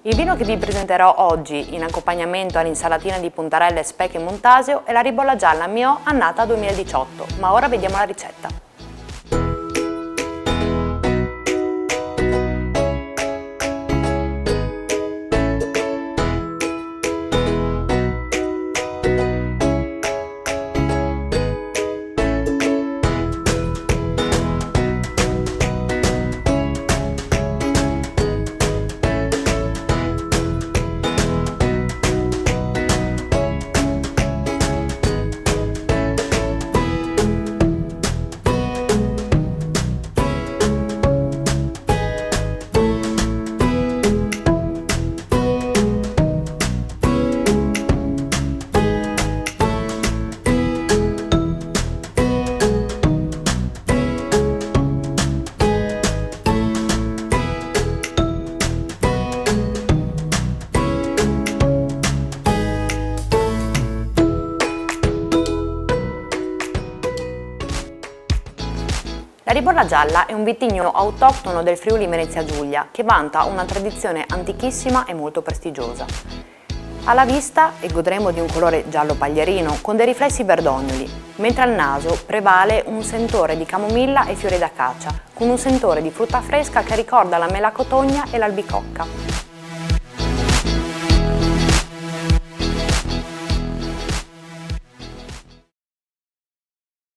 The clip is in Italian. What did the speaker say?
Il vino che vi presenterò oggi in accompagnamento all'insalatina di puntarelle, speck e montasio è la Ribolla Gialla Mio annata 2018, ma ora vediamo la ricetta. La Ribolla Gialla è un vitigno autoctono del Friuli Venezia Giulia che vanta una tradizione antichissima e molto prestigiosa. Alla vista godremo di un colore giallo paglierino con dei riflessi verdognoli, mentre al naso prevale un sentore di camomilla e fiori d'acacia, con un sentore di frutta fresca che ricorda la melacotogna e l'albicocca.